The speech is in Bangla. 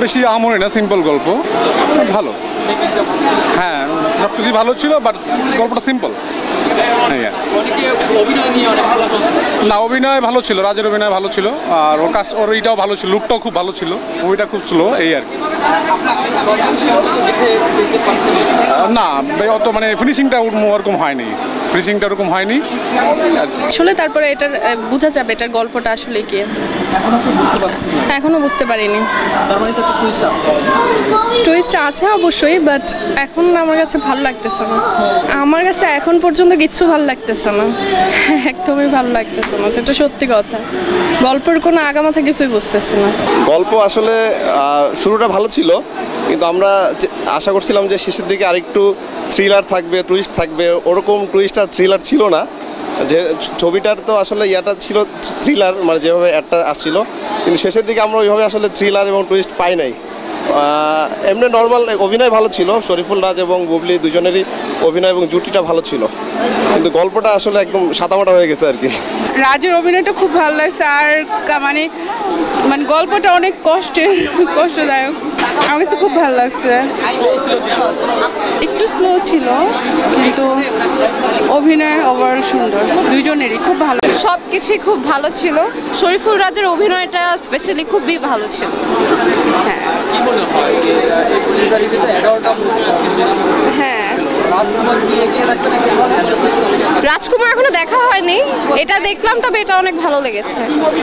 বেশি আমরে না, সিম্পল গল্প, ভালো। হ্যাঁ, সব কিছুই ভালো ছিল, বাট গল্পটা সিম্পল। না, অভিনয় ভালো ছিল, রাজের অভিনয় ভালো ছিল, আর ওর এইটাও ভালো ছিল, লুকটাও খুব ভালো ছিল, মুভিটা খুব স্লো, এই আর কি। না, অত মানে ফিনিশিংটা ওরকম হয়নি, আসলে তারপরে এটার বোঝা যাবে এটার গল্পটা আসলে কি, এখনো বুঝতে পারিনি। টুইস্ট আছে অবশ্যই, বাট এখন আমার কাছে ভালো লাগতেছে না। আমার কাছে এখন পর্যন্ত কিচ্ছু ভালো লাগতেছে না, একদমই ভালো লাগতেছে না, সেটা সত্যি কথা। গল্পের কোনো আগামাথা কিছুই বুঝতেছি না। গল্প আসলে শুরুটা ভালো ছিল, কিন্তু আমরা আশা করছিলাম যে শেষের দিকে আরেকটু থ্রিলার থাকবে, টুইস্ট থাকবে। ওরকম টুইস্ট আর থ্রিলার ছিল না। যে ছবিটার তো আসলে ইয়াটা ছিল থ্রিলার, মানে যেভাবে একটা আসছিল, কিন্তু শেষের দিকে আমরা ওইভাবে আসলে থ্রিলার এবং টুইস্ট পাই নাই। এমনি নর্মাল অভিনয় ভালো ছিল, শরীফুল রাজ এবং বুবলি দুজনেরই অভিনয় এবং জুটিটা ভালো ছিল, কিন্তু গল্পটা আসলে একদম সাদামাটা হয়ে গেছে আর কি। রাজের অভিনয়টা খুব ভালো লাগছে, আর মানে মানে গল্পটা অনেক কষ্টদায়ক, আমার কাছে খুব ভালো লাগছে। একটু স্লো ছিল, কিন্তু অভিনয় ওভারঅল সুন্দর, দুইজনেরই খুব ভালো। সব কিছুই খুব ভালো ছিল, শরীফুল রাজের অভিনয়টা স্পেশালি খুবই ভালো ছিল। হ্যাঁ, রাজকুমার এখনো দেখা হয়নি, এটা দেখলাম, তবে এটা অনেক ভালো লেগেছে।